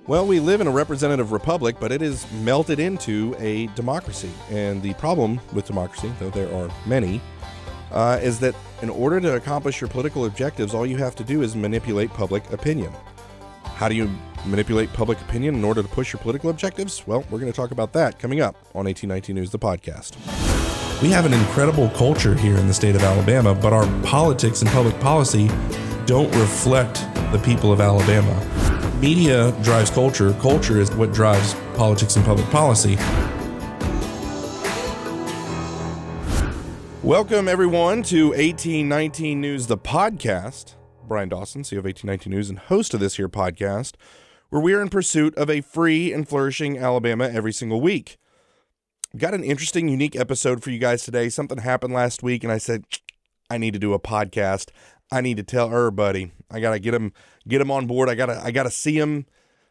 Well, we live in a representative republic, but it is melted into a democracy. And the problem with democracy, though there are many, is that in order to accomplish your political objectives, all you have to do is manipulate public opinion. How do you manipulate public opinion in order to push your political objectives? Well, we're going to talk about that coming up on 1819 News, the podcast. We have an incredible culture here in the state of Alabama, but our politics and public policy don't reflect the people of Alabama. Media drives culture. Culture is what drives politics and public policy. Welcome, everyone, to 1819 News, the podcast. Bryan Dawson, CEO of 1819 News and host of this here podcast, where we are in pursuit of a free and flourishing Alabama every single week. Got an interesting, unique episode for you guys today. Something happened last week, and I said, I need to do a podcast. I need to tell everybody. I gotta get him on board. I gotta see him.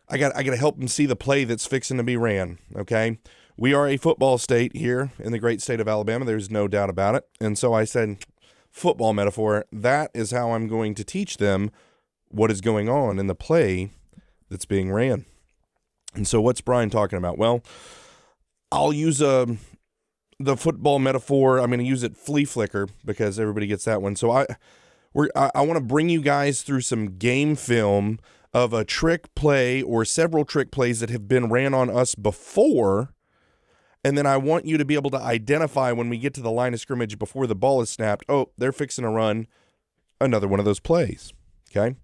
I gotta help him see the play that's fixing to be ran. Okay, we are a football state here in the great state of Alabama. There's no doubt about it. And so I said, football metaphor. That is how I'm going to teach them what is going on in the play that's being ran. And so, what's Bryan talking about? Well, I'll use the football metaphor. I'm going to use it flea flicker because everybody gets that one. So I want to bring you guys through some game film of a trick play or several trick plays that have been ran on us before. And then I want you to be able to identify when we get to the line of scrimmage before the ball is snapped. Oh, they're fixing to run another one of those plays. Okay.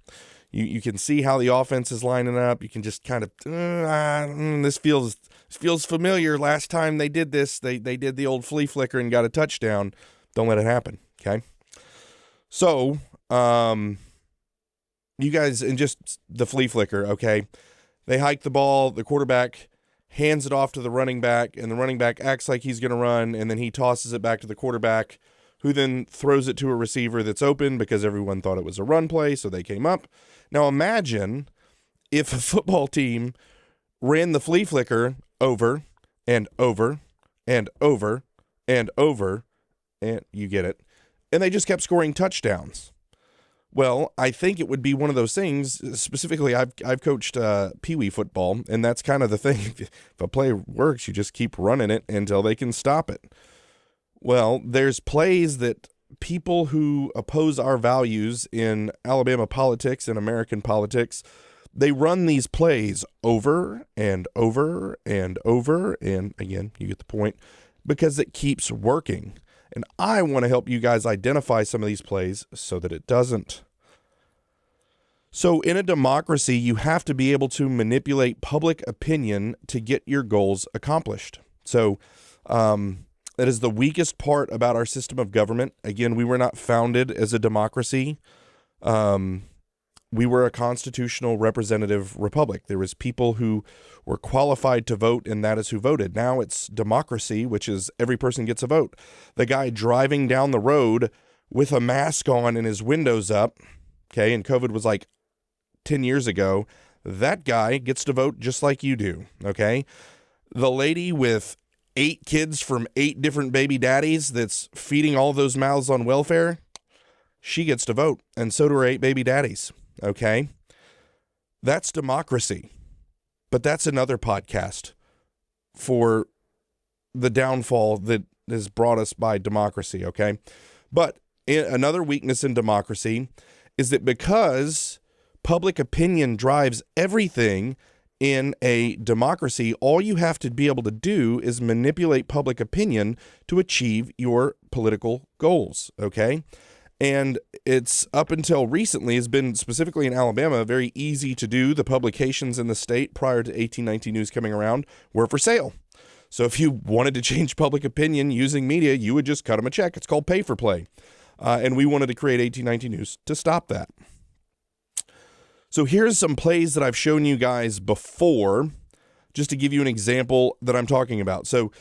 You can see how the offense is lining up. You can just kind of, this feels familiar. Last time they did this, they did the old flea flicker and got a touchdown. Don't let it happen. Okay. So, you guys, and just the flea flicker, okay, they hike the ball, the quarterback hands it off to the running back, and the running back acts like he's going to run, and then he tosses it back to the quarterback, who then throws it to a receiver that's open because everyone thought it was a run play, so they came up. Now imagine if a football team ran the flea flicker over and over and over and over, and you get it, and they just kept scoring touchdowns. Well, I think it would be one of those things. Specifically, I've coached Pee-wee football, and that's kind of the thing. If a play works, you just keep running it until they can stop it. Well, there's plays that people who oppose our values in Alabama politics and American politics, they run these plays over and over and over, and again, you get the point, because it keeps working. And I want to help you guys identify some of these plays so that it doesn't. So in a democracy, you have to be able to manipulate public opinion to get your goals accomplished. So that is the weakest part about our system of government. Again, we were not founded as a democracy. We were a constitutional representative republic. There was people who were qualified to vote, and that is who voted. Now it's democracy, which is every person gets a vote. The guy driving down the road with a mask on and his windows up, okay, and COVID was like 10 years ago, that guy gets to vote just like you do, okay? The lady with 8 kids from 8 different baby daddies that's feeding all those mouths on welfare, she gets to vote, and so do her 8 baby daddies. Okay, that's democracy, but that's another podcast for the downfall that has brought us by democracy. Okay, but another weakness in democracy is that because public opinion drives everything in a democracy, all you have to be able to do is manipulate public opinion to achieve your political goals. Okay. And it's up until recently has been, specifically in Alabama, very easy to do. The publications in the state prior to 1819 News coming around were for sale. So if you wanted to change public opinion using media, you would just cut them a check. It's called pay for play. And we wanted to create 1819 News to stop that. So here's some plays that I've shown you guys before, just to give you an example that I'm talking about. So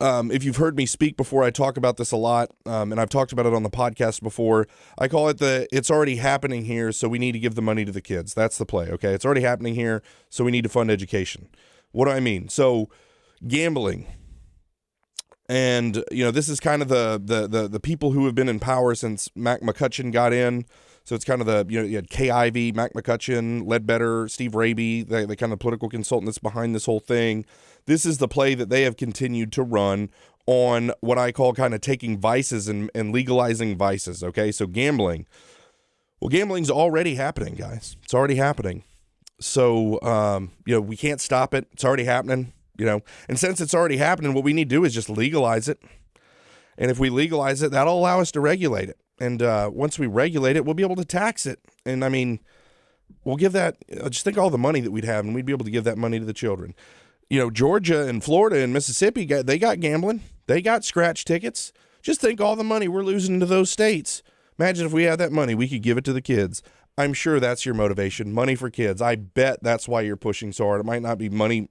if you've heard me speak before, I talk about this a lot, and I've talked about it on the podcast before. I call it it's already happening here, so we need to give the money to the kids. That's the play, okay? It's already happening here, so we need to fund education. What do I mean? So gambling. And, this is kind of the people who have been in power since Mac McCutcheon got in. So it's kind of the, you had Kay Ivey, Mac McCutcheon, Ledbetter, Steve Raby, the kind of political consultant that's behind this whole thing. This is the play that they have continued to run on what I call kind of taking vices and legalizing vices, okay? So gambling. Well, gambling's already happening, guys. It's already happening. So, we can't stop it. It's already happening, And since it's already happening, what we need to do is just legalize it. And if we legalize it, that'll allow us to regulate it. And once we regulate it, we'll be able to tax it. And, we'll give that, just think all the money that we'd have, and we'd be able to give that money to the children. Georgia and Florida and Mississippi, they got gambling. They got scratch tickets. Just think all the money we're losing to those states. Imagine if we had that money, we could give it to the kids. I'm sure that's your motivation, money for kids. I bet that's why you're pushing so hard. It might not be money,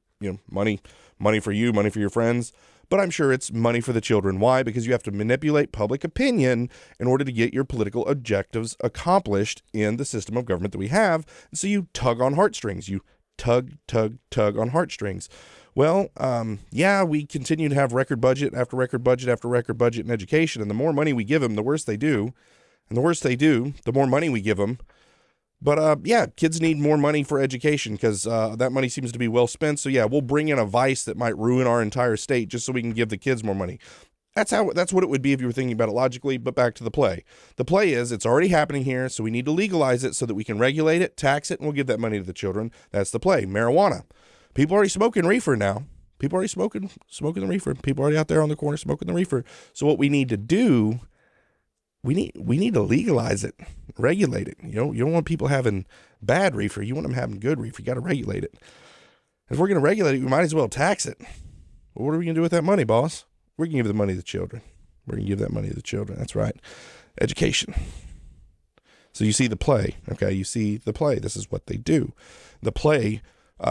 money for you, money for your friends, but I'm sure it's money for the children. Why? Because you have to manipulate public opinion in order to get your political objectives accomplished in the system of government that we have. And so you tug on heartstrings. You tug on heartstrings. Well, we continue to have record budget after record budget after record budget in education. And the more money we give them, the worse they do. And the worse they do, the more money we give them. But, kids need more money for education because that money seems to be well spent. So, we'll bring in a vice that might ruin our entire state just so we can give the kids more money. That's what it would be if you were thinking about it logically, but back to the play. The play is it's already happening here, so we need to legalize it so that we can regulate it, tax it, and we'll give that money to the children. That's the play. Marijuana. People already smoking reefer now. People already smoking the reefer. People already out there on the corner smoking the reefer. So what we need to do, we need to legalize it, regulate it. You don't want people having bad reefer. You want them having good reefer. You got to regulate it. If we're going to regulate it, we might as well tax it. Well, what are we going to do with that money, boss? We're going to give the money to the children. We're going to give that money to the children. That's right. Education. So you see the play, okay? You see the play. This is what they do. The play,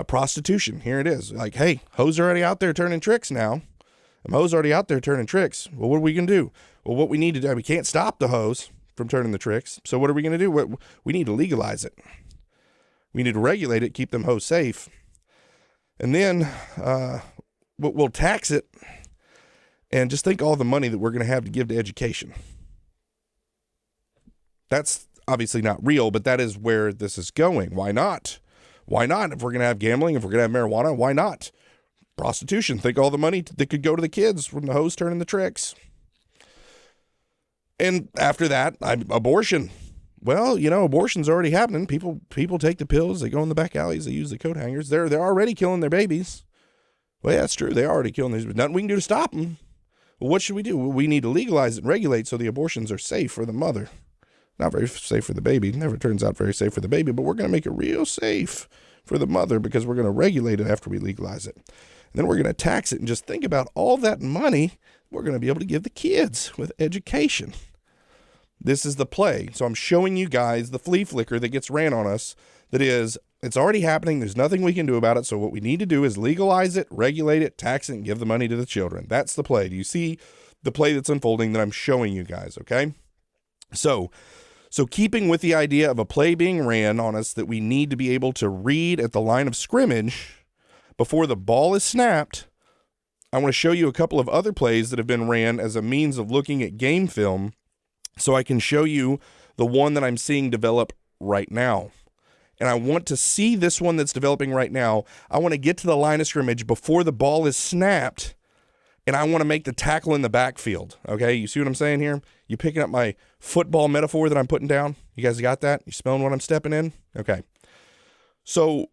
prostitution. Here it is. Like, hey, hoes are already out there turning tricks now. And hoes already out there turning tricks. Well, what are we going to do? Well, what we need to do, we can't stop the hoes from turning the tricks. So what are we going to do? We need to legalize it. We need to regulate it, keep them hoes safe. And then we'll tax it. And just think all the money that we're going to have to give to education. That's obviously not real, but that is where this is going. Why not? Why not? If we're going to have gambling, if we're going to have marijuana, why not? Prostitution. Think all the money that could go to the kids from the hoes turning the tricks. And after that, abortion. Well, abortion's already happening. People take the pills. They go in the back alleys. They use the coat hangers. They're already killing their babies. Well, yeah, that's true. They're already killing these. But nothing we can do to stop them. Well, what should we do? Well, we need to legalize it and regulate so the abortions are safe for the mother. Not very safe for the baby. It never turns out very safe for the baby, but we're going to make it real safe for the mother because we're going to regulate it after we legalize it. And then we're going to tax it, and just think about all that money we're going to be able to give the kids with education. This is the play. So I'm showing you guys the flea flicker that gets ran on us. That is, it's already happening. There's nothing we can do about it. So what we need to do is legalize it, regulate it, tax it, and give the money to the children. That's the play. Do you see the play that's unfolding that I'm showing you guys? Okay. So keeping with the idea of a play being ran on us that we need to be able to read at the line of scrimmage before the ball is snapped, I want to show you a couple of other plays that have been ran as a means of looking at game film so I can show you the one that I'm seeing develop right now. And I want to see this one that's developing right now. I want to get to the line of scrimmage before the ball is snapped, and I want to make the tackle in the backfield. Okay, you see what I'm saying here? You picking up my football metaphor that I'm putting down? You guys got that? You smelling what I'm stepping in? Okay. So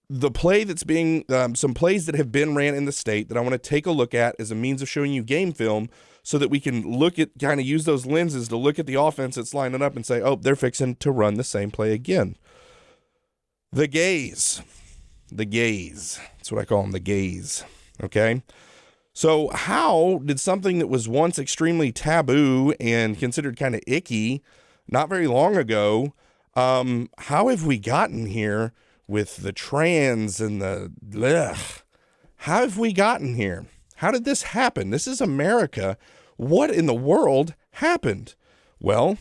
the play that's being, some plays that have been ran in the state that I want to take a look at as a means of showing you game film so that we can look at, kind of use those lenses to look at the offense that's lining up and say, oh, they're fixing to run the same play again. The gaze. The gaze. That's what I call them, the gaze. Okay? So how did something that was once extremely taboo and considered kind of icky not very long ago, how have we gotten here with the trans and the how have we gotten here? How did this happen? This is America. What in the world happened? Well,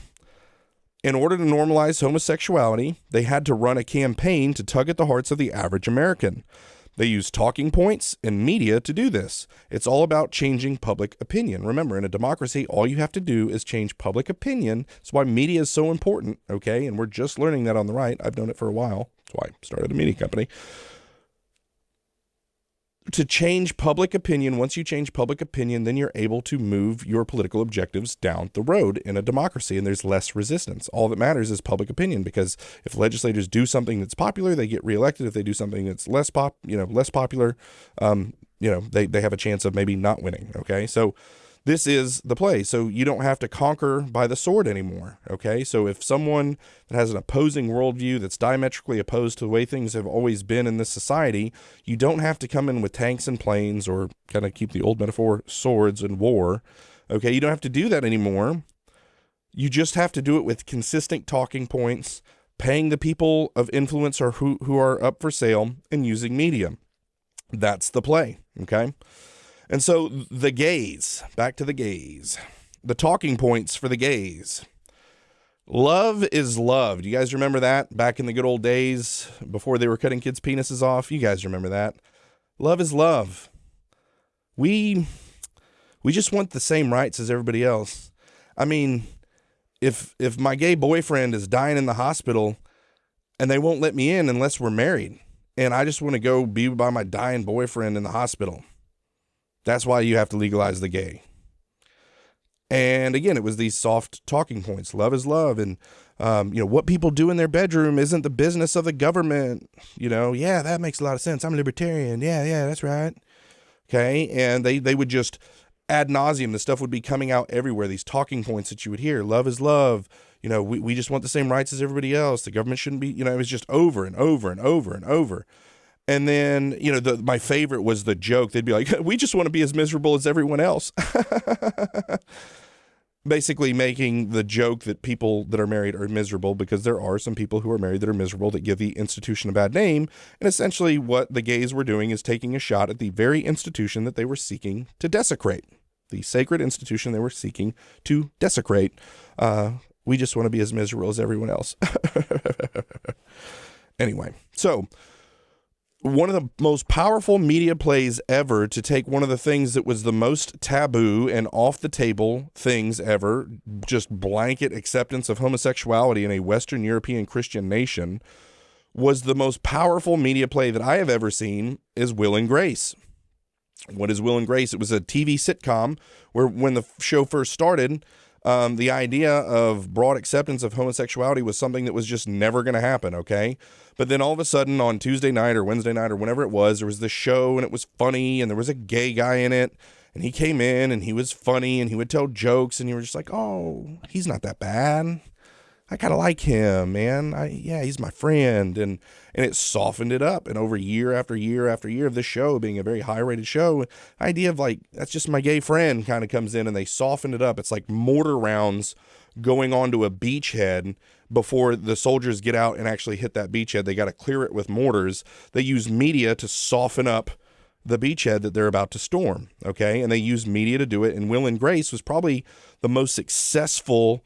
in order to normalize homosexuality, they had to run a campaign to tug at the hearts of the average American. They use talking points and media to do this. It's all about changing public opinion. Remember, in a democracy, all you have to do is change public opinion. That's why media is so important, okay? And we're just learning that on the right. I've known it for a while. That's why I started a media company. To change public opinion, once you change public opinion, then you're able to move your political objectives down the road in a democracy, and there's less resistance. All that matters is public opinion, because if legislators do something that's popular, they get reelected. If they do something that's less popular, they have a chance of maybe not winning. Okay, so this is the play. So you don't have to conquer by the sword anymore. Okay, so if someone that has an opposing worldview that's diametrically opposed to the way things have always been in this society, you don't have to come in with tanks and planes, or kind of keep the old metaphor, swords and war. Okay, you don't have to do that anymore. You just have to do it with consistent talking points, paying the people of influence or who are up for sale, and using media. That's the play. Okay. And so the gays, back to the gays, the talking points for the gays. Love is love. Do you guys remember that back in the good old days before they were cutting kids' penises off? You guys remember that? Love is love. We just want the same rights as everybody else. I mean, if my gay boyfriend is dying in the hospital and they won't let me in unless we're married, and I just want to go be by my dying boyfriend in the hospital, that's why you have to legalize the gay. And again, it was these soft talking points. Love is love. And, what people do in their bedroom isn't the business of the government. Yeah, that makes a lot of sense. I'm a libertarian. Yeah, that's right. Okay. And they would just ad nauseum. The stuff would be coming out everywhere. These talking points that you would hear. Love is love. We just want the same rights as everybody else. The government shouldn't be, it was just over and over and over and over. And then, my favorite was the joke. They'd be like, we just want to be as miserable as everyone else. Basically making the joke that people that are married are miserable, because there are some people who are married that are miserable that give the institution a bad name. And essentially what the gays were doing is taking a shot at the very institution that they were seeking to desecrate. The sacred institution they were seeking to desecrate. We just want to be as miserable as everyone else. Anyway, so one of the most powerful media plays ever to take one of the things that was the most taboo and off the table things ever, just blanket acceptance of homosexuality in a Western European Christian nation, was the most powerful media play that I have ever seen, is Will and Grace. What is Will and Grace? It was a TV sitcom where, when the show first started, the idea of broad acceptance of homosexuality was something that was just never going to happen, okay? But then all of a sudden on Tuesday night or Wednesday night or whenever it was, there was this show and it was funny and there was a gay guy in it, and he came in and he was funny and he would tell jokes and you were just like, oh, he's not that bad. I kind of like him, man. He's my friend. And it softened it up. And over year after year after year of this show being a very high-rated show, the idea of like, that's just my gay friend kind of comes in, and they softened it up. It's like mortar rounds going onto a beachhead before the soldiers get out and actually hit that beachhead. They got to clear it with mortars. They use media to soften up the beachhead that they're about to storm, okay? And they use media to do it. And Will and Grace was probably the most successful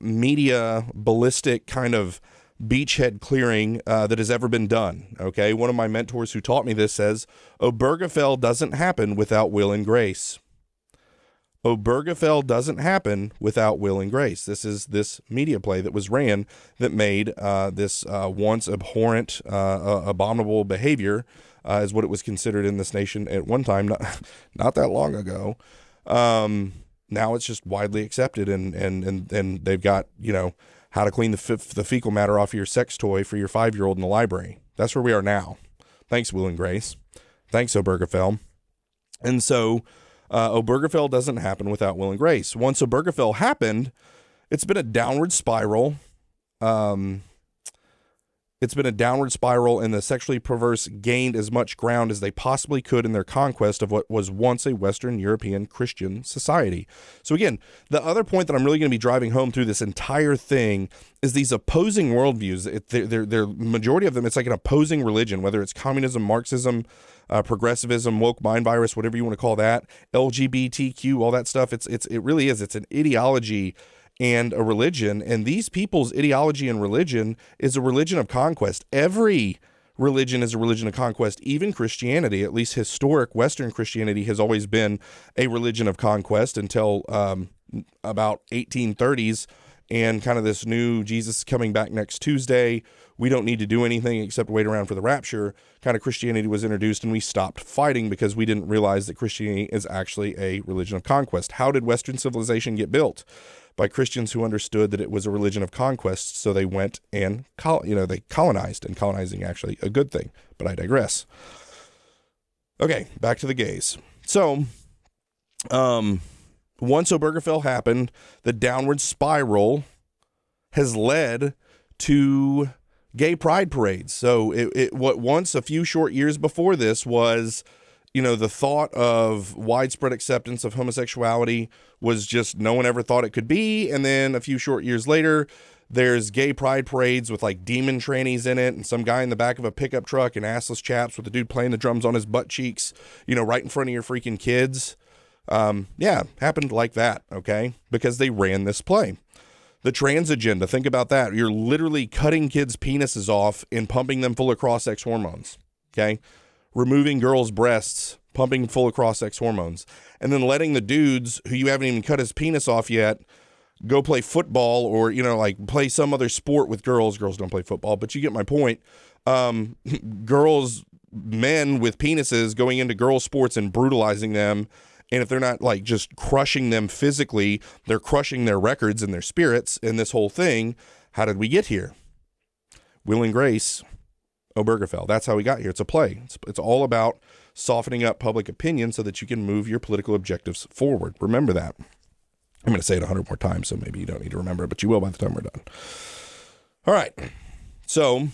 media ballistic kind of beachhead clearing that has ever been done. Okay, one of my mentors who taught me this says, Obergefell doesn't happen without Will and Grace. Obergefell doesn't happen without Will and Grace. This is this media play that was ran that made this once abhorrent, abominable behavior is what it was considered in this nation at one time, not that long ago. Now it's just widely accepted, and they've got, how to clean the fecal matter off of your sex toy for your 5-year-old in the library. That's where we are now. Thanks, Will and Grace. Thanks, Obergefell. And so Obergefell doesn't happen without Will and Grace. Once Obergefell happened, it's been a downward spiral. It's been a downward spiral, and the sexually perverse gained as much ground as they possibly could in their conquest of what was once a Western European Christian society. So again, the other point that I'm really going to be driving home through this entire thing is these opposing worldviews. They're majority of them, it's like an opposing religion, whether it's communism, Marxism, progressivism, woke mind virus, whatever you want to call that, LGBTQ, all that stuff. It really is. It's an ideology and a religion, and these people's ideology and religion is a religion of conquest. Every religion is a religion of conquest. Even Christianity, at least historic Western Christianity, has always been a religion of conquest until about 1830s, and kind of this new Jesus coming back next Tuesday, we don't need to do anything except wait around for the rapture, kind of Christianity was introduced, and we stopped fighting because we didn't realize that Christianity is actually a religion of conquest. How did Western civilization get built? By Christians who understood that it was a religion of conquest, so they went and they colonized, and colonizing actually a good thing, but I digress. Okay, back to the gays. So, once Obergefell happened, the downward spiral has led to gay pride parades. So what once a few short years before this was, the thought of widespread acceptance of homosexuality was just no one ever thought it could be. And then a few short years later, there's gay pride parades with like demon trannies in it and some guy in the back of a pickup truck and assless chaps with the dude playing the drums on his butt cheeks, right in front of your freaking kids. Happened like that, okay? Because they ran this play. The trans agenda, think about that. You're literally cutting kids' penises off and pumping them full of cross-sex hormones, okay? Removing girls' breasts, pumping full of cross-sex hormones, and then letting the dudes who you haven't even cut his penis off yet go play football or, play some other sport with girls. Girls don't play football, but you get my point. Men with penises going into girls' sports and brutalizing them. And if they're not like just crushing them physically, they're crushing their records and their spirits in this whole thing. How did we get here? Will and Grace, Obergefell. That's how we got here. It's a play. It's all about softening up public opinion so that you can move your political objectives forward. Remember that. I'm going to say it 100 more times, so maybe you don't need to remember it, but you will by the time we're done. All right. So,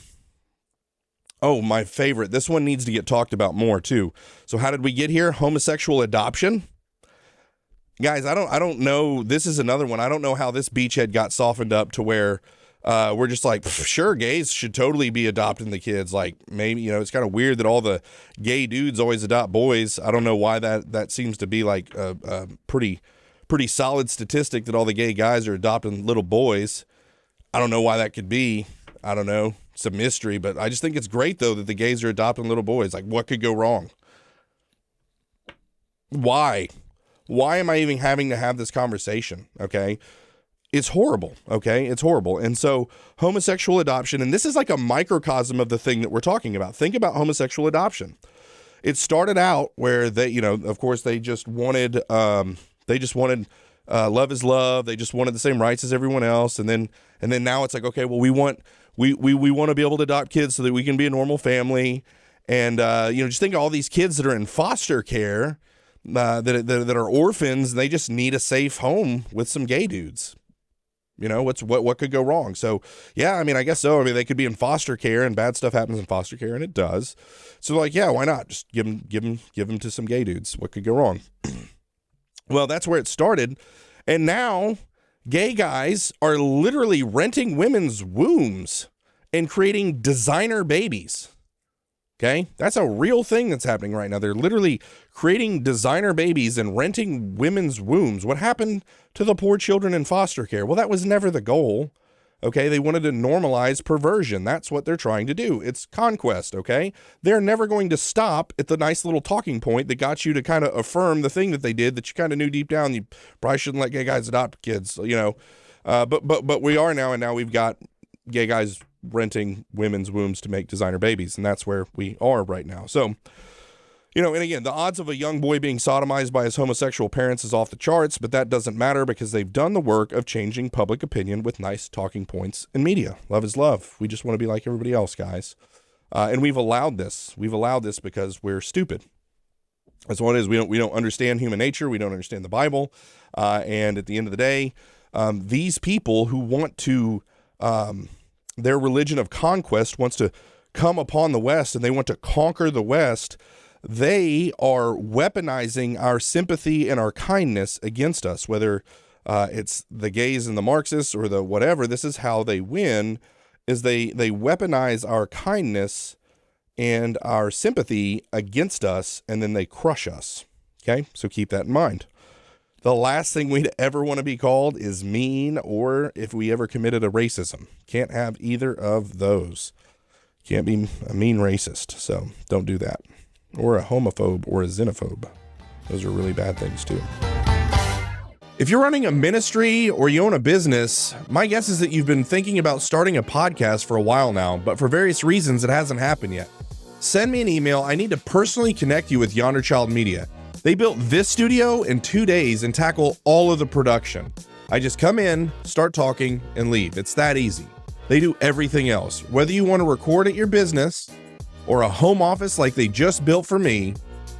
my favorite. This one needs to get talked about more too. So how did we get here? Homosexual adoption. Guys, I don't know. This is another one. I don't know how this beachhead got softened up to where we're just like, sure, gays should totally be adopting the kids. Like maybe, it's kind of weird that all the gay dudes always adopt boys. I don't know why that seems to be like a pretty solid statistic that all the gay guys are adopting little boys. I don't know why that could be. I don't know. It's a mystery, but I just think it's great, though, that the gays are adopting little boys. Like, what could go wrong? Why? Why am I even having to have this conversation? Okay. It's horrible. Okay. It's horrible. And so homosexual adoption, and this is like a microcosm of the thing that we're talking about. Think about homosexual adoption. It started out where they, of course they just wanted love is love. They just wanted the same rights as everyone else. And then now it's like, okay, well, we want to be able to adopt kids so that we can be a normal family. And, just think of all these kids that are in foster care, that are orphans, and they just need a safe home with some gay dudes. What could go wrong? So, yeah, I guess so. They could be in foster care and bad stuff happens in foster care, and it does. So like, yeah, why not? Just give them to some gay dudes. What could go wrong? Well, that's where it started. And now gay guys are literally renting women's wombs and creating designer babies. Okay? That's a real thing that's happening right now. They're literally creating designer babies and renting women's wombs. What happened to the poor children in foster care? Well, that was never the goal. Okay? They wanted to normalize perversion. That's what they're trying to do. It's conquest, okay? They're never going to stop at the nice little talking point that got you to kind of affirm the thing that they did that you kind of knew deep down you probably shouldn't let gay guys adopt kids, But we are now, and now we've got gay guys renting women's wombs to make designer babies, and that's where we are right now. So, and again, the odds of a young boy being sodomized by his homosexual parents is off the charts, but that doesn't matter because they've done the work of changing public opinion with nice talking points in media. Love is love. We just want to be like everybody else, guys. And we've allowed this. We've allowed this because we're stupid. That's what it is. We don't understand human nature. We don't understand the Bible. And at the end of the day, these people who want to, their religion of conquest wants to come upon the West and they want to conquer the West. They are weaponizing our sympathy and our kindness against us, whether it's the gays and the Marxists or the whatever. This is how they win, is they weaponize our kindness and our sympathy against us, and then they crush us. Okay, so keep that in mind. The last thing we'd ever want to be called is mean, or if we ever committed a racism. Can't have either of those. Can't be a mean racist, so don't do that. Or a homophobe or a xenophobe. Those are really bad things too. If you're running a ministry or you own a business, my guess is that you've been thinking about starting a podcast for a while now, but for various reasons it hasn't happened yet. Send me an email. I need to personally connect you with Yonder Child Media. They built this studio in 2 days and tackle all of the production. I just come in, start talking, and leave. It's that easy. They do everything else. Whether you want to record at your business or a home office like they just built for me,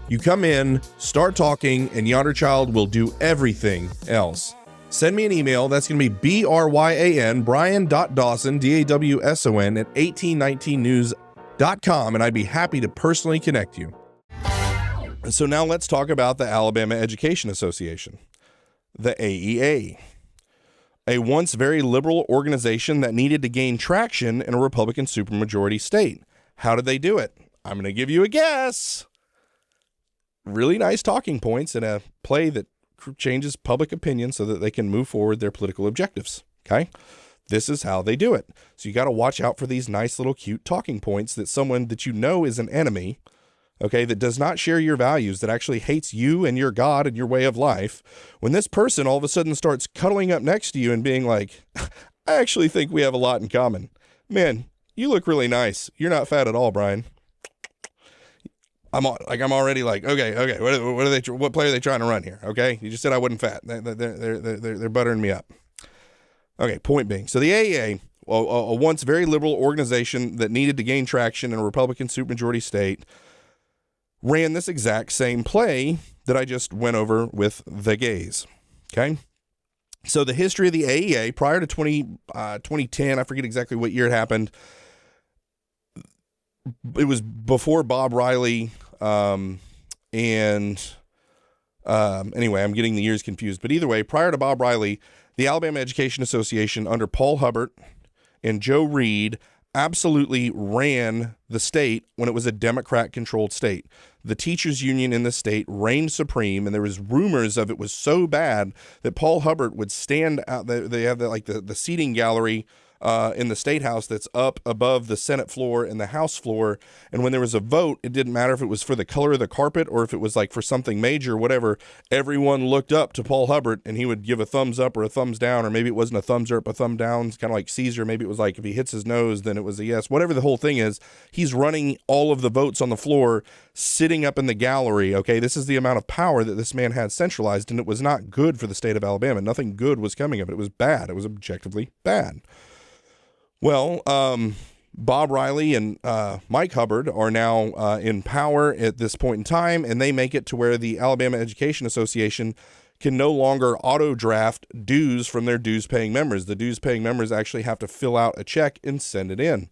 you come in, start talking, and Yonder Child will do everything else. Send me an email. That's going to be Bryan, Bryan.Dawson, Dawson at 1819news.com, and I'd be happy to personally connect you. So now let's talk about the Alabama Education Association, the AEA, a once very liberal organization that needed to gain traction in a Republican supermajority state. How did they do it? I'm going to give you a guess. Really nice talking points in a play that changes public opinion so that they can move forward their political objectives. Okay? This is how they do it. So you got to watch out for these nice little cute talking points that someone that you know is an enemy, okay, that does not share your values, that actually hates you and your God and your way of life. When this person all of a sudden starts cuddling up next to you and being like, I actually think we have a lot in common. Man, you look really nice. You're not fat at all, Bryan. I'm already like, okay. What play are they trying to run here? Okay, you just said I wasn't fat. They're buttering me up. Okay, point being, so the AEA, a once very liberal organization that needed to gain traction in a Republican supermajority state, ran this exact same play that I just went over with the gays. Okay, so the history of the AEA prior to 2010, I forget exactly what year it happened. It was before Bob Riley, anyway, I'm getting the years confused. But either way, prior to Bob Riley, the Alabama Education Association under Paul Hubbard and Joe Reed absolutely ran the state when it was a Democrat-controlled state. The teachers' union in the state reigned supreme, and there was rumors of it was so bad that Paul Hubbard would stand out. They have the seating gallery in the State House that's up above the Senate floor and the House floor. And when there was a vote, it didn't matter if it was for the color of the carpet or if it was like for something major or whatever. Everyone looked up to Paul Hubbard and he would give a thumbs up or a thumbs down, or maybe it wasn't a thumbs up, a thumb down. It's kind of like Caesar. Maybe it was like if he hits his nose, then it was a yes. Whatever the whole thing is, he's running all of the votes on the floor, sitting up in the gallery. Okay, this is the amount of power that this man had centralized, and it was not good for the state of Alabama. Nothing good was coming of it. It was bad. It was objectively bad. Well, Bob Riley and Mike Hubbard are now in power at this point in time, and they make it to where the Alabama Education Association can no longer auto-draft dues from their dues-paying members. The dues-paying members actually have to fill out a check and send it in.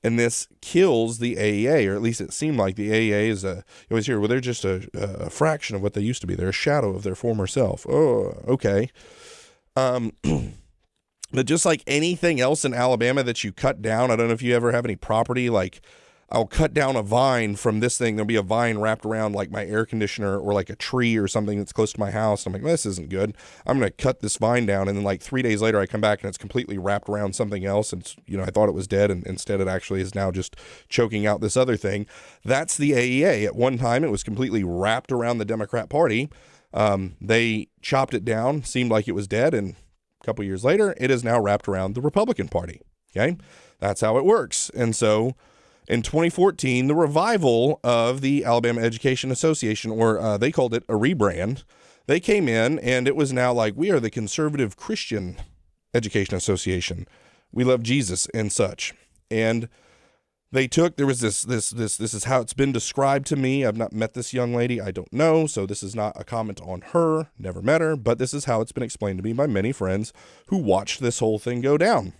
And this kills the AEA, or at least it seemed like the AEA is you always hear, well, they're just a fraction of what they used to be. They're a shadow of their former self. Oh, okay. But just like anything else in Alabama that you cut down, I don't know if you ever have any property, like I'll cut down a vine from this thing. There'll be a vine wrapped around like my air conditioner or like a tree or something that's close to my house. I'm like, well, this isn't good. I'm going to cut this vine down. And then like 3 days later, I come back and it's completely wrapped around something else. And, I thought it was dead. And instead it actually is now just choking out this other thing. That's the AEA. At one time, it was completely wrapped around the Democrat Party. They chopped it down, seemed like it was dead. And a couple years later, it is now wrapped around the Republican Party. Okay, that's how it works. And so in 2014, the revival of the Alabama Education Association, or they called it a rebrand, they came in and it was now like, we are the Conservative Christian Education Association. We love Jesus and such. And they took, there was this is how it's been described to me. I've not met this young lady. I don't know. So this is not a comment on her. Never met her. But this is how it's been explained to me by many friends who watched this whole thing go down.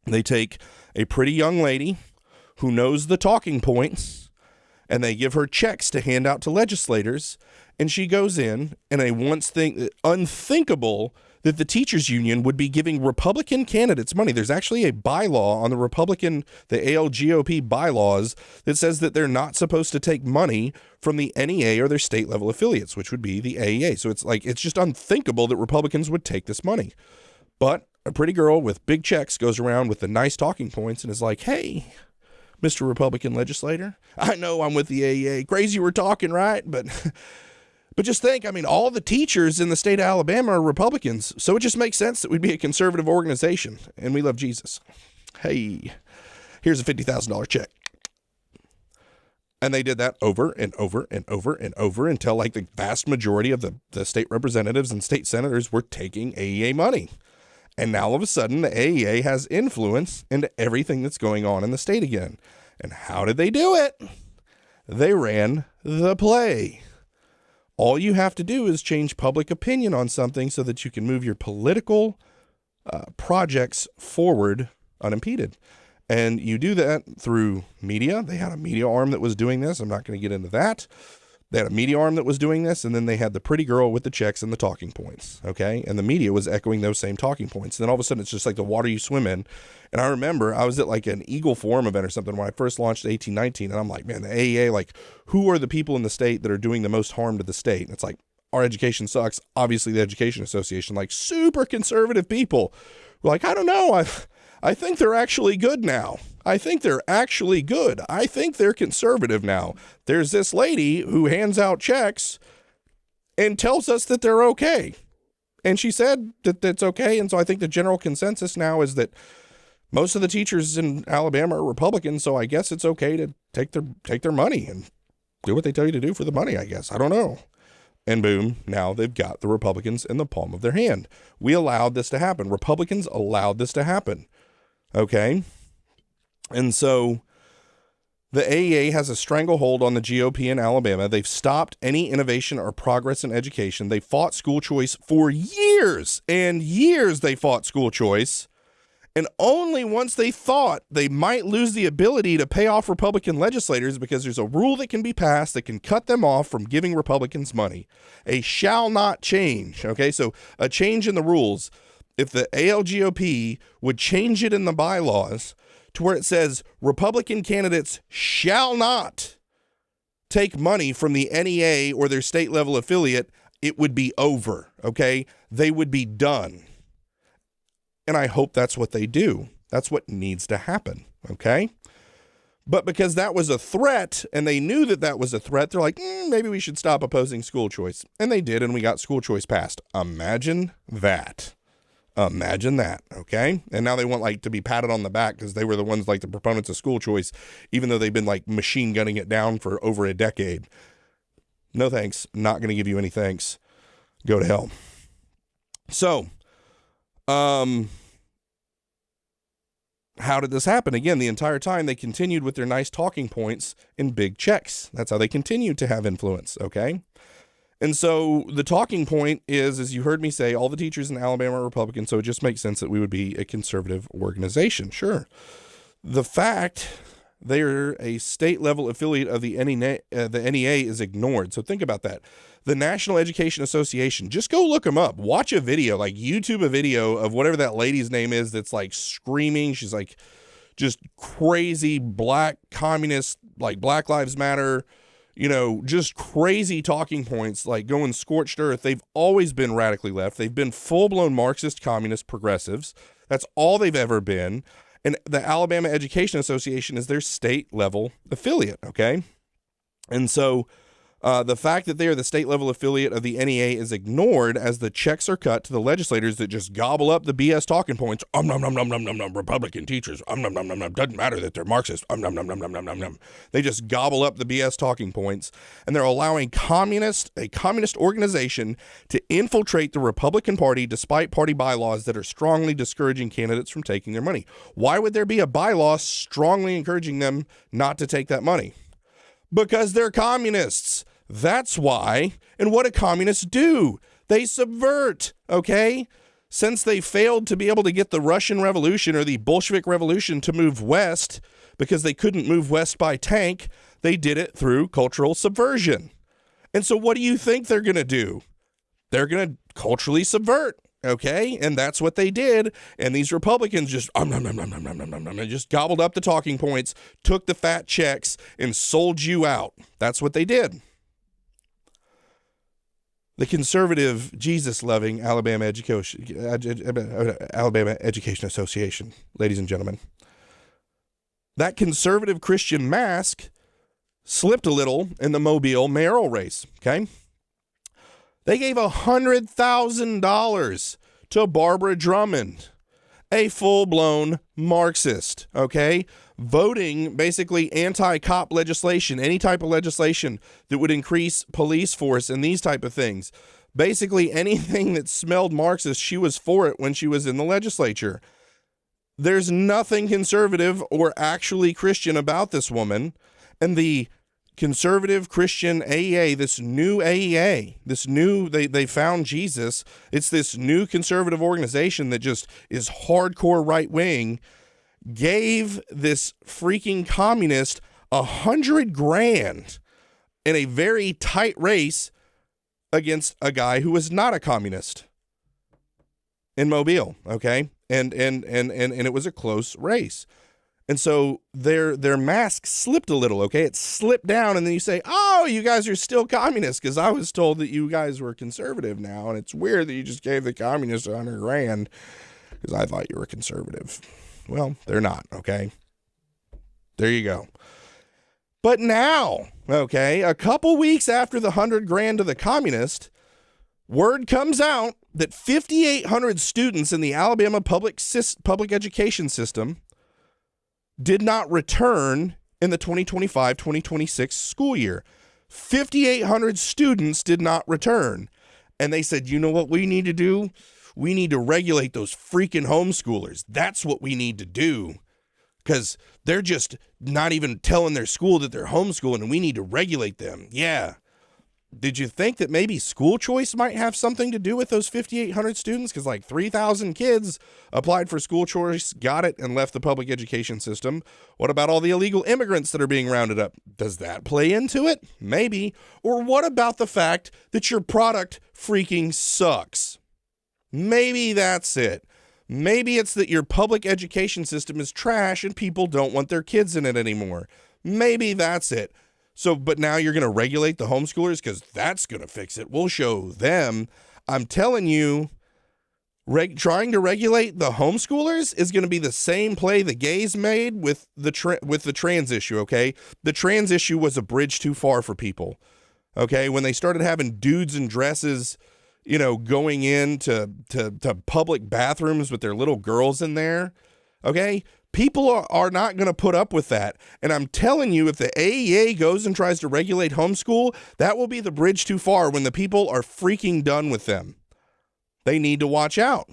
They take a pretty young lady who knows the talking points, and they give her checks to hand out to legislators. And she goes in, and unthinkable that the teachers union would be giving Republican candidates money. There's actually a bylaw on the ALGOP bylaws that says that they're not supposed to take money from the NEA or their state level affiliates, which would be the AEA. So it's just unthinkable that Republicans would take this money. But a pretty girl with big checks goes around with the nice talking points and is like, hey, Mr. Republican legislator. I know I'm with the AEA. Crazy we're talking, right? But just think, I mean, all the teachers in the state of Alabama are Republicans, so it just makes sense that we'd be a conservative organization, and we love Jesus. Hey, here's a $50,000 check. And they did that over and over and over and over until like the vast majority of the state representatives and state senators were taking AEA money. And now all of a sudden the AEA has influence into everything that's going on in the state again. And how did they do it? They ran the play. All you have to do is change public opinion on something so that you can move your political projects forward unimpeded. And you do that through media. They had a media arm that was doing this. I'm not going to get into that. They had a media arm that was doing this, and then they had the pretty girl with the checks and the talking points, okay? And the media was echoing those same talking points. And then all of a sudden, it's just like the water you swim in. And I remember I was at like an Eagle Forum event or something when I first launched 1819, and I'm like, man, the AEA, like, who are the people in the state that are doing the most harm to the state? And it's like, our education sucks. Obviously, the Education Association, like super conservative people. We're like, I don't know. I think they're actually good now. I think they're actually good. I think they're conservative now. There's this lady who hands out checks and tells us that they're okay. And she said that that's okay. And so I think the general consensus now is that most of the teachers in Alabama are Republicans. So I guess it's okay to take their money and do what they tell you to do for the money, I guess. I don't know. And boom, now they've got the Republicans in the palm of their hand. We allowed this to happen. Republicans allowed this to happen. Okay. And so the AEA has a stranglehold on the GOP in Alabama. They've stopped any innovation or progress in education. They fought school choice for years and years. They fought school choice. And only once they thought they might lose the ability to pay off Republican legislators because there's a rule that can be passed that can cut them off from giving Republicans money. A shall not change. Okay. So a change in the rules. If the ALGOP would change it in the bylaws to where it says Republican candidates shall not take money from the NEA or their state level affiliate, it would be over, okay? They would be done. And I hope that's what they do. That's what needs to happen, okay? But because that was a threat and they knew that that was a threat, they're like, maybe we should stop opposing school choice. And they did, and we got school choice passed. Imagine that. Imagine that, okay? And now they want like to be patted on the back because they were the ones like the proponents of school choice, even though they've been like machine gunning it down for over a decade. No thanks. Not going to give you any thanks. Go to hell. So, how did this happen? Again, the entire time they continued with their nice talking points and big checks. That's how they continued to have influence, okay? And so the talking point is, as you heard me say, all the teachers in Alabama are Republican, so it just makes sense that we would be a conservative organization. Sure. The fact they're a state-level affiliate of the NEA is ignored. So think about that. The National Education Association, just go look them up. Watch a video, like YouTube a video of whatever that lady's name is that's like screaming. She's like just crazy black communist, like Black Lives Matter, you know, just crazy talking points, like going scorched earth. They've always been radically left. They've been full-blown Marxist, communist, progressives. That's all they've ever been. And the Alabama Education Association is their state-level affiliate, okay? And so the fact that they are the state-level affiliate of the NEA is ignored as the checks are cut to the legislators that just gobble up the BS talking points. Republican teachers. Doesn't matter that they're Marxist. They just gobble up the BS talking points, and they're allowing a communist organization to infiltrate the Republican Party despite party bylaws that are strongly discouraging candidates from taking their money. Why would there be a bylaw strongly encouraging them not to take that money? Because they're communists. That's why. And what do communists do? They subvert, okay? Since they failed to be able to get the Russian Revolution or the Bolshevik Revolution to move west because they couldn't move west by tank, they did it through cultural subversion. And so what do you think they're going to do? They're going to culturally subvert, okay? And that's what they did. And these Republicans just just gobbled up the talking points, took the fat checks, and sold you out. That's what they did. The conservative, Jesus-loving Alabama Education Association, ladies and gentlemen, that conservative Christian mask slipped a little in the Mobile mayoral race, okay? They gave $100,000 to Barbara Drummond, a full-blown Marxist, okay? Voting basically anti-cop legislation, any type of legislation that would increase police force and these type of things. Basically anything that smelled Marxist, she was for it when she was in the legislature. There's nothing conservative or actually Christian about this woman. And the conservative Christian AEA, this new AEA, they found Jesus. It's this new conservative organization that just is hardcore right wing, gave this freaking communist $100,000 in a very tight race against a guy who was not a communist in Mobile. Okay. And it was a close race. And so their mask slipped a little, okay? It slipped down, and then you say, oh, you guys are still communists, because I was told that you guys were conservative now, and it's weird that you just gave the communists $100,000 because I thought you were conservative. Well, they're not, okay? There you go. But now, okay, a couple weeks after the $100,000 to the communist, word comes out that 5,800 students in the Alabama public education system did not return in the 2025-2026 school year. 5,800 students did not return. And they said, you know what we need to do? We need to regulate those freaking homeschoolers. That's what we need to do. Because they're just not even telling their school that they're homeschooling, and we need to regulate them. Yeah. Did you think that maybe school choice might have something to do with those 5,800 students? Because like 3,000 kids applied for school choice, got it, and left the public education system. What about all the illegal immigrants that are being rounded up? Does that play into it? Maybe. Or what about the fact that your product freaking sucks? Maybe that's it. Maybe it's that your public education system is trash and people don't want their kids in it anymore. Maybe that's it. So, but now you're going to regulate the homeschoolers because that's going to fix it. We'll show them. I'm telling you, trying to regulate the homeschoolers is going to be the same play the gays made with the trans issue, okay? The trans issue was a bridge too far for people, okay? When they started having dudes in dresses, you know, going into to public bathrooms with their little girls in there, okay? People are not going to put up with that. And I'm telling you, if the AEA goes and tries to regulate homeschool, that will be the bridge too far when the people are freaking done with them. They need to watch out.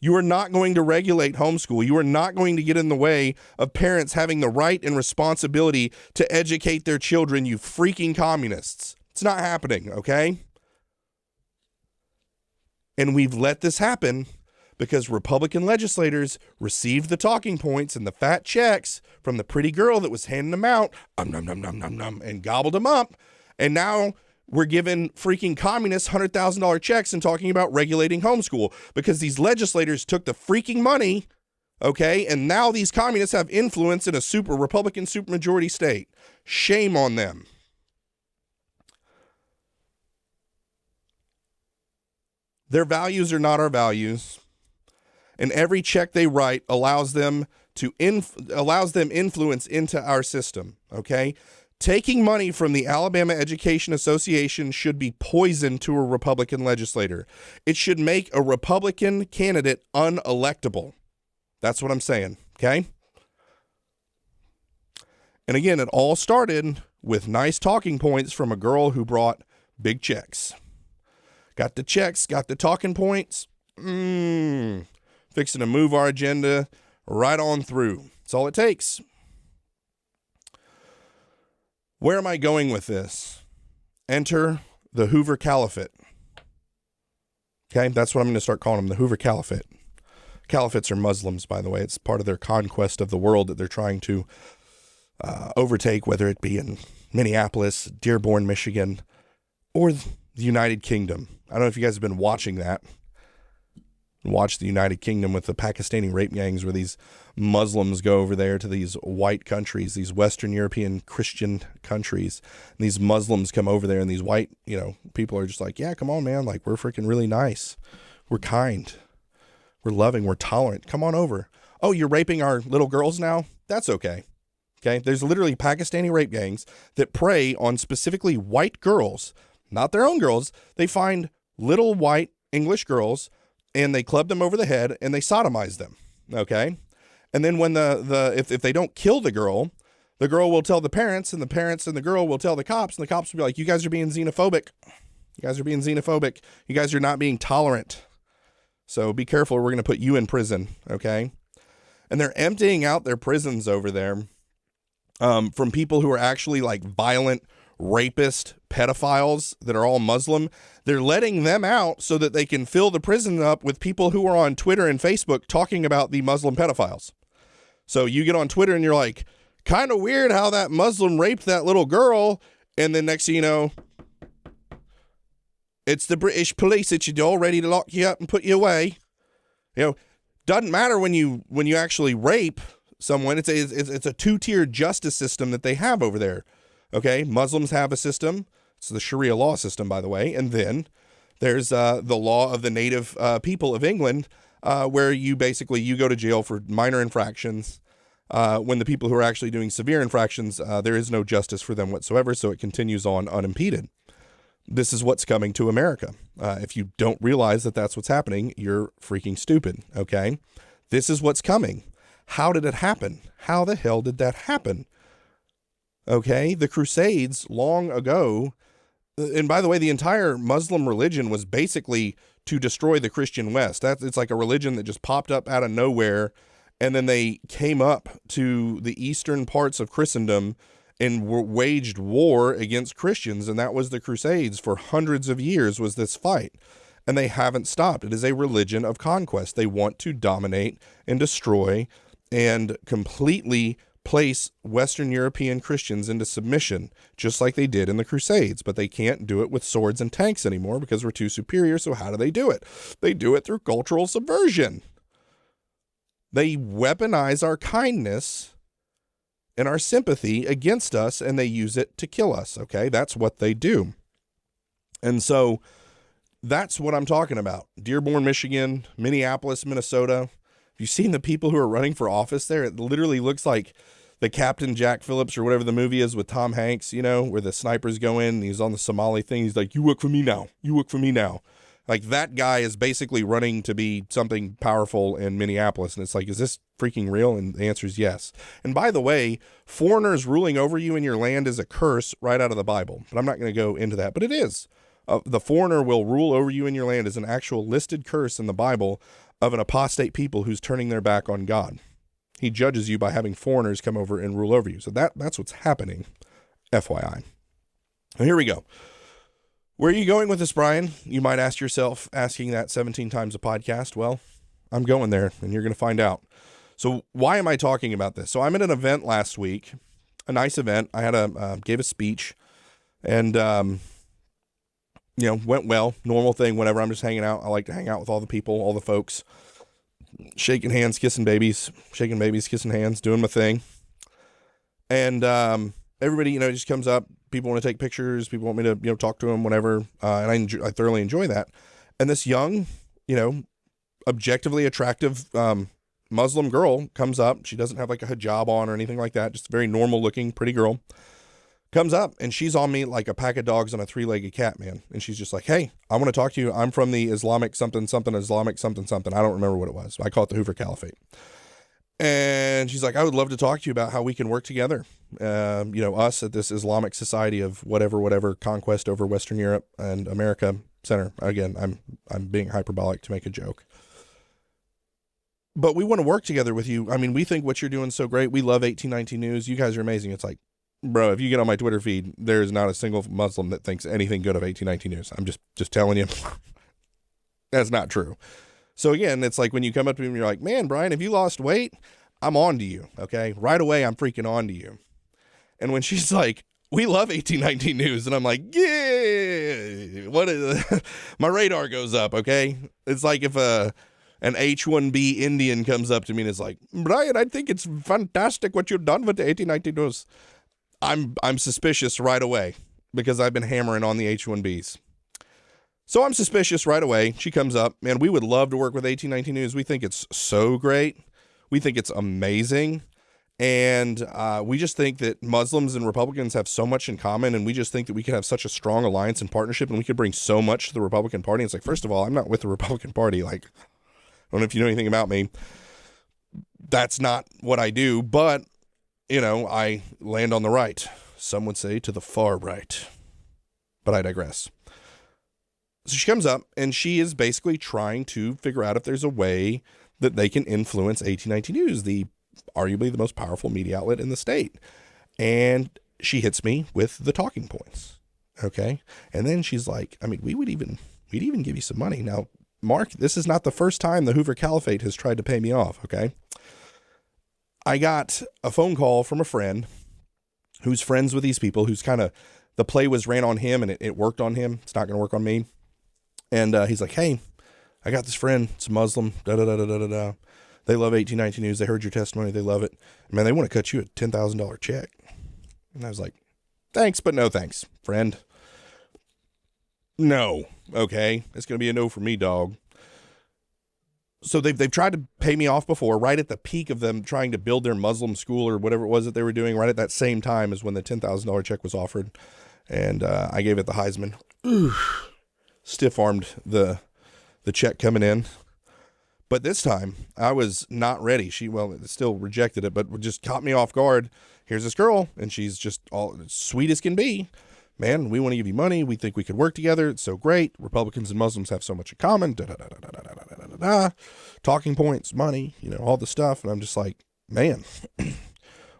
You are not going to regulate homeschool. You are not going to get in the way of parents having the right and responsibility to educate their children, you freaking communists. It's not happening, okay? And we've let this happen because Republican legislators received the talking points and the fat checks from the pretty girl that was handing them out, and gobbled them up. And now we're giving freaking communists $100,000 checks and talking about regulating homeschool because these legislators took the freaking money, okay? And now these communists have influence in a Republican supermajority state. Shame on them. Their values are not our values. And every check they write allows them influence into our system, okay? Taking money from the Alabama Education Association should be poison to a Republican legislator. It should make a Republican candidate unelectable. That's what I'm saying, okay? And again, it all started with nice talking points from a girl who brought big checks. Got the checks, got the talking points. Fixing to move our agenda right on through. That's all it takes. Where am I going with this? Enter the Hoover Caliphate. Okay, that's what I'm going to start calling them, the Hoover Caliphate. Caliphates are Muslims, by the way. It's part of their conquest of the world that they're trying to overtake, whether it be in Minneapolis, Dearborn, Michigan, or the United Kingdom. I don't know if you guys have been watching that. Watch the United Kingdom with the Pakistani rape gangs where these Muslims go over there to these white countries, these Western European Christian countries. And these Muslims come over there and these white, people are just like, yeah, come on, man. Like, we're freaking really nice. We're kind. We're loving. We're tolerant. Come on over. Oh, you're raping our little girls now? That's okay. Okay, there's literally Pakistani rape gangs that prey on specifically white girls, not their own girls. They find little white English girls and they club them over the head and they sodomize them. Okay, and then when if they don't kill the girl will tell the parents, and the parents and the girl will tell the cops, and the cops will be like, "You guys are being xenophobic. You guys are being xenophobic. You guys are not being tolerant. So be careful. We're going to put you in prison." Okay, and they're emptying out their prisons over there. From people who are actually like violent rapist pedophiles that are all Muslim. They're letting them out so that they can fill the prison up with people who are on Twitter and Facebook talking about the Muslim pedophiles. So you get on Twitter and you're like, kind of weird how that Muslim raped that little girl. And then next thing you know, it's the British police that you're all ready to lock you up and put you away. You know, doesn't matter when you actually rape someone. It's a two-tiered justice system that they have over there. Okay, Muslims have a system. It's the Sharia law system, by the way. And then there's the law of the native people of England, where you go to jail for minor infractions. When the people who are actually doing severe infractions, there is no justice for them whatsoever, so it continues on unimpeded. This is what's coming to America. If you don't realize that that's what's happening, you're freaking stupid, okay? This is what's coming. How did it happen? How the hell did that happen? Okay, the Crusades long ago, and by the way, the entire Muslim religion was basically to destroy the Christian West. It's like a religion that just popped up out of nowhere, and then they came up to the eastern parts of Christendom and waged war against Christians, and that was the Crusades. For hundreds of years was this fight, and they haven't stopped. It is a religion of conquest. They want to dominate and destroy and completely place Western European Christians into submission, just like they did in the Crusades. But they can't do it with swords and tanks anymore because we're too superior. So how do they do it? They do it through cultural subversion. They weaponize our kindness and our sympathy against us, and they use it to kill us. Okay, that's what they do. And so that's what I'm talking about. Dearborn, Michigan, Minneapolis, Minnesota. Have you seen the people who are running for office there? It literally looks like the Captain Jack Phillips or whatever the movie is with Tom Hanks, you know, where the snipers go in and he's on the Somali thing. He's like, "You work for me now. You work for me now." Like, that guy is basically running to be something powerful in Minneapolis. And it's like, is this freaking real? And the answer is yes. And by the way, foreigners ruling over you in your land is a curse right out of the Bible. But I'm not going to go into that. But it is. The foreigner will rule over you in your land is an actual listed curse in the Bible of an apostate people who's turning their back on God. He judges you by having foreigners come over and rule over you. So that's what's happening, FYI. Now, here we go. Where are you going with this, Bryan? You might ask yourself, asking that 17 times a podcast. Well, I'm going there, and you're going to find out. So why am I talking about this? So I'm at an event last week, a nice event. I had gave a speech, and went well. Normal thing, whatever. I'm just hanging out. I like to hang out with all the people, all the folks, shaking hands, kissing babies, kissing hands, doing my thing. And everybody, just comes up. People want to take pictures. People want me to, talk to them, whatever. And I thoroughly enjoy that. And this young, objectively attractive Muslim girl comes up. She doesn't have like a hijab on or anything like that. Just a very normal looking, pretty girl. Comes up and she's on me like a pack of dogs on a three-legged cat, man. And she's just like, "Hey, I want to talk to you. I'm from the Islamic something, something, Islamic something, something." I don't remember what it was. I call it the Hoover Caliphate. And she's like, "I would love to talk to you about how we can work together. Us at this Islamic Society of whatever, Conquest over Western Europe and America Center." Again, I'm being hyperbolic to make a joke. "But we want to work together with you. I mean, we think what you're doing is so great. We love 1819 News. You guys are amazing." It's like, bro, if you get on my Twitter feed, there is not a single Muslim that thinks anything good of 1819 News. I'm just telling you, that's not true. So again, it's like when you come up to me and you're like, "Man, Bryan, have you lost weight?" I'm on to you, okay? Right away, I'm freaking on to you. And when she's like, "We love 1819 News," and I'm like, "Yeah, what is my radar goes up, okay? It's like if an H-1B Indian comes up to me and is like, "Bryan, I think it's fantastic what you've done with the 1819 News." I'm suspicious right away because I've been hammering on the H-1Bs. So I'm suspicious right away. She comes up, "Man, we would love to work with 1819 News. We think it's so great. We think it's amazing. And we just think that Muslims and Republicans have so much in common, and we just think that we could have such a strong alliance and partnership, and we could bring so much to the Republican Party. It's like, first of all, I'm not with the Republican Party. Like, I don't know if you know anything about me. That's not what I do, but, you know, I land on the right. Some would say to the far right. But I digress. So she comes up, and she is basically trying to figure out if there's a way that they can influence 1819 News, arguably the most powerful media outlet in the state. And she hits me with the talking points. Okay. And then she's like, I mean, we'd even give you some money. Now, Mark, this is not the first time the Hoover Caliphate has tried to pay me off. Okay. I got a phone call from a friend who's friends with these people, who's kind of, the play was ran on him and it worked on him. It's not going to work on me. And he's like, hey, I got this friend. It's a Muslim. Da da da da da da. They love 1819 News. They heard your testimony. They love it. Man, they want to cut you a $10,000 check. And I was like, thanks, but no thanks, friend. No. Okay. It's going to be a no for me, dog. So they've tried to pay me off before, right at the peak of them trying to build their Muslim school or whatever it was that they were doing, right at that same time as when the $10,000 check was offered. And I gave it the Heisman. Stiff-armed the check coming in. But this time, I was not ready. She, still rejected it, but just caught me off guard. Here's this girl, and she's just all sweet as can be. Man, we want to give you money. We think we could work together. It's so great. Republicans and Muslims have so much in common. Da, da, da, da, da, da, da, da, da. Talking points, money, all the stuff. And I'm just like, man,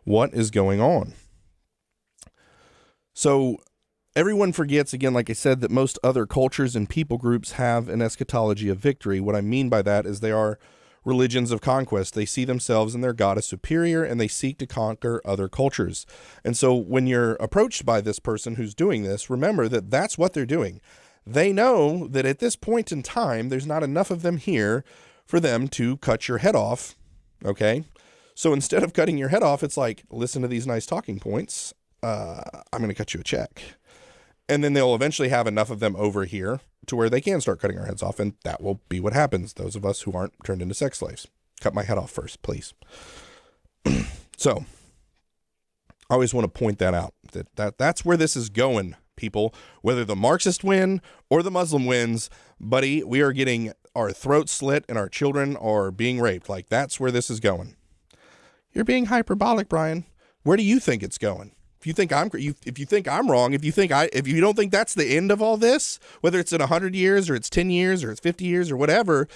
what is going on? So everyone forgets, again, like I said, that most other cultures and people groups have an eschatology of victory. What I mean by that is they are religions of conquest. They see themselves and their God as superior, and they seek to conquer other cultures. And so when you're approached by this person who's doing this, remember that that's what they're doing. They know that at this point in time, there's not enough of them here for them to cut your head off. Okay. So instead of cutting your head off, it's like, listen to these nice talking points. I'm going to cut you a check. And then they'll eventually have enough of them over here to where they can start cutting our heads off. And that will be what happens. Those of us who aren't turned into sex slaves. Cut my head off first, please. So I always want to point that out. That's where this is going, people. Whether the Marxist win or the Muslim wins, buddy, we are getting our throats slit and our children are being raped. Like, that's where this is going. You're being hyperbolic, Bryan. Where do you think it's going? If you think I'm wrong, if you don't think that's the end of all this, whether it's in 100 years or it's 10 years or it's 50 years or whatever,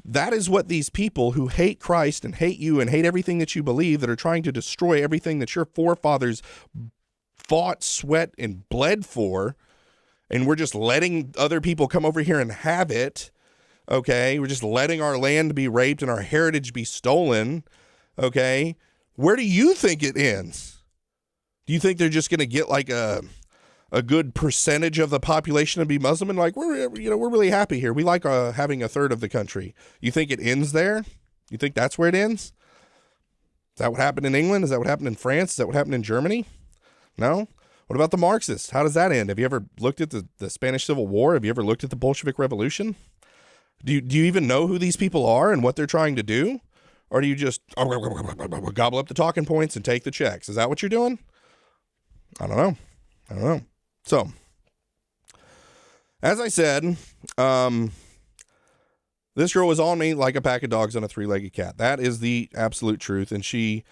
that is what these people who hate Christ and hate you and hate everything that you believe, that are trying to destroy everything that your forefathers fought, sweat, and bled for, and we're just letting other people come over here and have it. Okay, we're just letting our land be raped and our heritage be stolen. Okay, where do you think it ends? Do you think they're just going to get like a good percentage of the population to be Muslim and like, we're really happy here. We like having a third of the country. You think it ends there? You think that's where it ends? Is that what happened in England? Is that what happened in France? Is that what happened in Germany? No? What about the Marxists? How does that end? Have you ever looked at the Spanish Civil War? Have you ever looked at the Bolshevik Revolution? Do you even know who these people are and what they're trying to do? Or do you just gobble up the talking points and take the checks? Is that what you're doing? I don't know. So, as I said, this girl was on me like a pack of dogs on a three-legged cat. That is the absolute truth. And she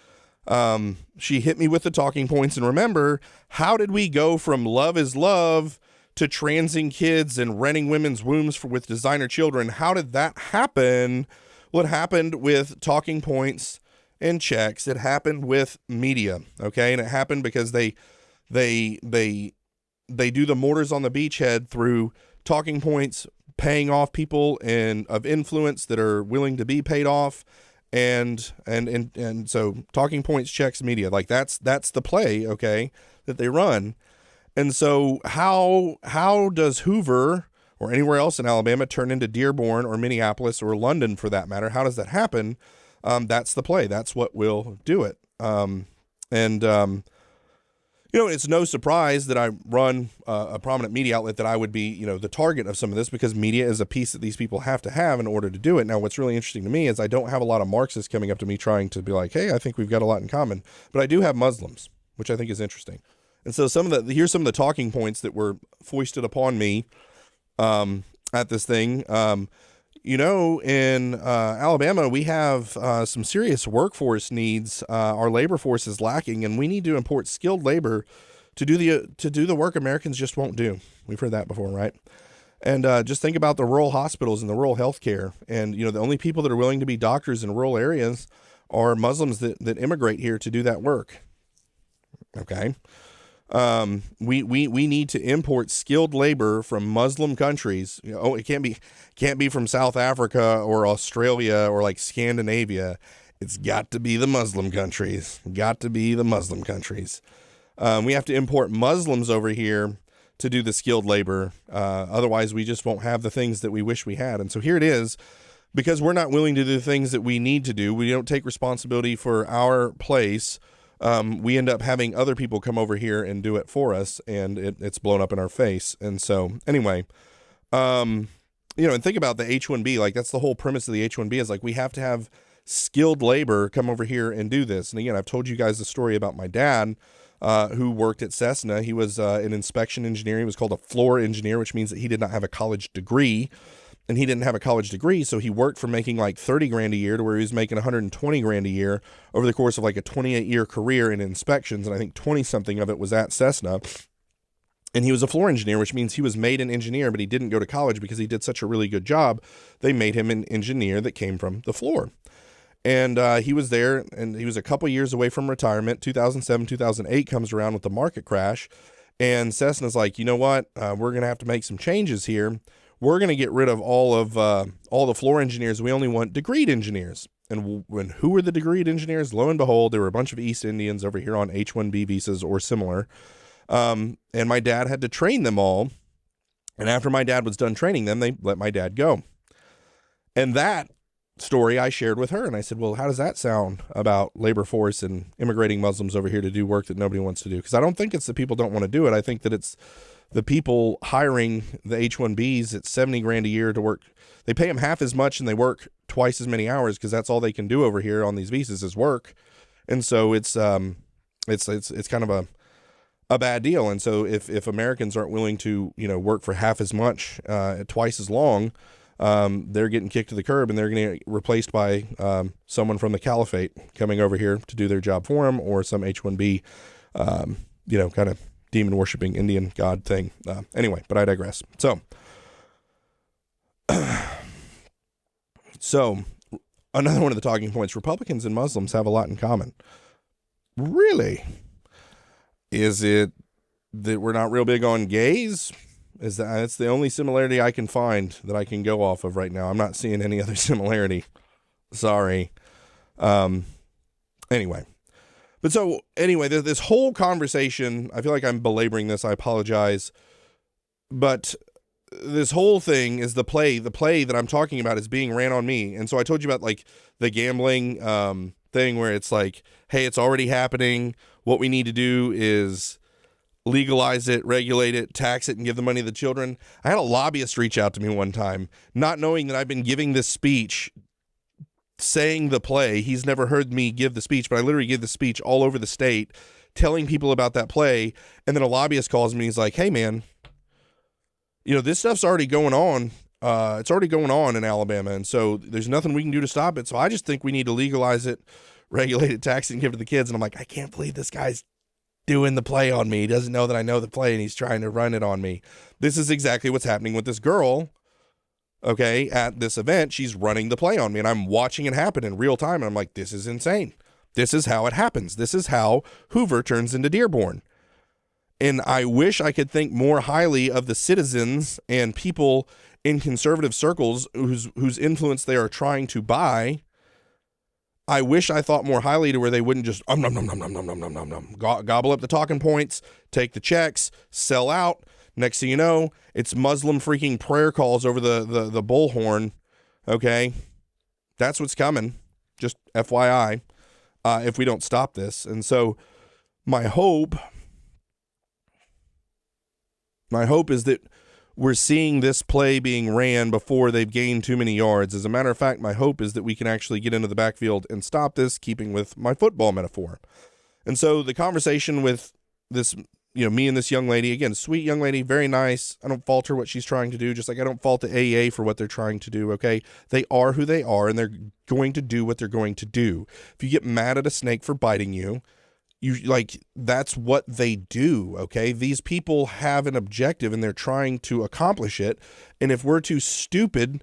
hit me with the talking points. And remember, how did we go from love is love to transing kids and renting women's wombs with designer children? How did that happen? Well, it happened with talking points and checks. It happened with media. Okay. And it happened because they do the mortars on the beachhead through talking points, paying off people of influence that are willing to be paid off. And so talking points, checks, media, like that's the play. Okay. That they run. And so how does Hoover or anywhere else in Alabama turn into Dearborn or Minneapolis or London for that matter? How does that happen? That's the play. That's what will do it. It's no surprise that I run a prominent media outlet that I would be, the target of some of this, because media is a piece that these people have to have in order to do it. Now, what's really interesting to me is I don't have a lot of Marxists coming up to me trying to be like, hey, I think we've got a lot in common. But I do have Muslims, which I think is interesting. And so here's some of the talking points that were foisted upon me at this thing. In Alabama, we have some serious workforce needs. Our labor force is lacking, and we need to import skilled labor to do the work Americans just won't do. We've heard that before, right? And just think about the rural hospitals and the rural healthcare. And, the only people that are willing to be doctors in rural areas are Muslims that immigrate here to do that work. Okay. We need to import skilled labor from Muslim countries. It can't be from South Africa or Australia or like Scandinavia. It's got to be the Muslim countries. We have to import Muslims over here to do the skilled labor. Otherwise, we just won't have the things that we wish we had. And so here it is, because we're not willing to do the things that we need to do. We don't take responsibility for our place. We end up having other people come over here and do it for us, and it's blown up in our face. And so anyway, and think about the H-1B, like that's the whole premise of the H-1B is like, we have to have skilled labor come over here and do this. And again, I've told you guys the story about my dad, who worked at Cessna. He was an inspection engineer. He was called a floor engineer, which means that he did not have a college degree. And he didn't have a college degree, so he worked from making like 30 grand a year to where he was making 120 grand a year over the course of like a 28-year career in inspections, and I think 20-something of it was at Cessna. And he was a floor engineer, which means he was made an engineer, but he didn't go to college because he did such a really good job. They made him an engineer that came from the floor. And he was there, and he was a couple years away from retirement. 2007, 2008 comes around with the market crash, and Cessna's like, you know what? We're going to have to make some changes here. We're going to get rid of all the floor engineers. We only want degreed engineers. And who were the degreed engineers? Lo and behold, there were a bunch of East Indians over here on H-1B visas or similar. And my dad had to train them all. And after my dad was done training them, they let my dad go. And that story I shared with her. And I said, well, how does that sound about labor force and immigrating Muslims over here to do work that nobody wants to do? Because I don't think it's the people don't want to do it. I think that it's the people hiring the H-1Bs at 70 grand a year to work. They pay them half as much and they work twice as many hours because that's all they can do over here on these visas is work. And so it's kind of a bad deal. And so if Americans aren't willing to, work for half as much, twice as long, they're getting kicked to the curb, and they're going to get replaced by someone from the caliphate coming over here to do their job for them, or some H-1B, kind of demon worshiping Indian god thing. Anyway, but I digress. So another one of the talking points, Republicans and Muslims have a lot in common. Really? Is it that we're not real big on gays? That's the only similarity I can find that I can go off of right now. I'm not seeing any other similarity. Sorry. Anyway. But so, anyway, this whole conversation, I feel like I'm belaboring this. I apologize. But this whole thing is the play. The play that I'm talking about is being ran on me. And so I told you about, like, the gambling thing where it's like, hey, it's already happening. What we need to do is legalize it, regulate it, tax it, and give the money to the children. I had a lobbyist reach out to me one time, not knowing that I've been giving this speech, saying the play. He's never heard me give the speech, but I literally give the speech all over the state, telling people about that play. And then a lobbyist calls me and he's like, hey man, this stuff's already going on. It's already going on in Alabama. And so there's nothing we can do to stop it. So I just think we need to legalize it, regulate it, tax it, and give it to the kids. And I'm like, I can't believe this guy's doing the play on me. He doesn't know that I know the play, and he's trying to run it on me. This is exactly what's happening with this girl. Okay, at this event, she's running the play on me, and I'm watching it happen in real time, and I'm like, this is insane. This is how it happens. This is how Hoover turns into Dearborn. And I wish I could think more highly of the citizens and people in conservative circles whose influence they are trying to buy. I wish I thought more highly to where they wouldn't just gobble up the talking points, take the checks, sell out. Next thing you know, it's Muslim freaking prayer calls over the bullhorn. Okay, that's what's coming. Just FYI, if we don't stop this. And so my hope My hope is that we're seeing this play being ran before they've gained too many yards. As a matter of fact, my hope is that we can actually get into the backfield and stop this, keeping with my football metaphor. And so the conversation with this, me and this young lady, again, sweet young lady, very nice. I don't fault her what she's trying to do, just like I don't fault the AEA for what they're trying to do, okay? They are who they are, and they're going to do what they're going to do. If you get mad at a snake for biting you, that's what they do, okay? These people have an objective, and they're trying to accomplish it. And if we're so stupid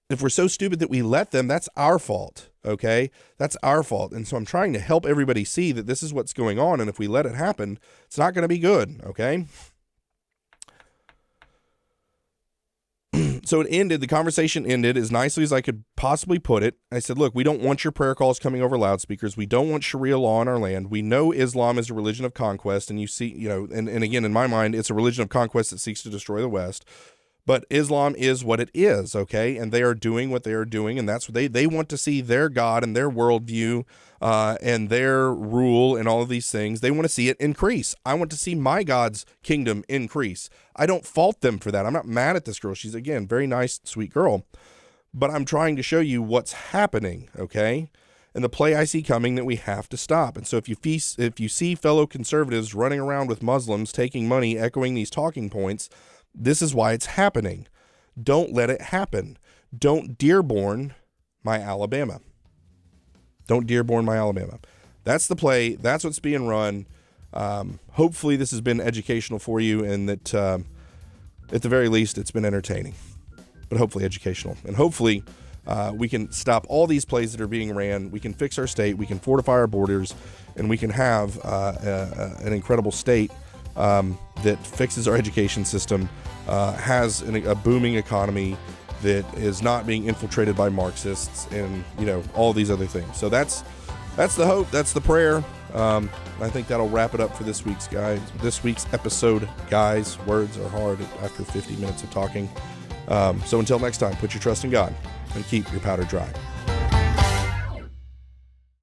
that we let them, that's our fault, okay? That's our fault. And so I'm trying to help everybody see that this is what's going on, and if we let it happen, it's not going to be good, okay? So the conversation ended as nicely as I could possibly put it. I said, look, we don't want your prayer calls coming over loudspeakers. We don't want Sharia law in our land. We know Islam is a religion of conquest, and you see, and again, in my mind, it's a religion of conquest that seeks to destroy the West. But Islam is what it is, okay? And they are doing what they are doing, and that's what they want to see their God and their worldview and their rule and all of these things. They want to see it increase. I want to see my God's kingdom increase. I don't fault them for that. I'm not mad at this girl. She's, again, very nice, sweet girl. But I'm trying to show you what's happening, okay? And the play I see coming that we have to stop. And so if you see fellow conservatives running around with Muslims taking money, echoing these talking points, this is why it's happening. Don't let it happen. Don't Dearborn my Alabama. Don't Dearborn my Alabama. That's the play. That's what's being run. Hopefully this has been educational for you, and that at the very least it's been entertaining, but hopefully educational. And hopefully we can stop all these plays that are being ran. We can fix our state. We can fortify our borders, and we can have an incredible state that fixes our education system, has a booming economy that is not being infiltrated by Marxists and, all these other things. So that's the hope. That's the prayer. I think that'll wrap it up for this week's episode, guys. Words are hard after 50 minutes of talking. So until next time, put your trust in God and keep your powder dry.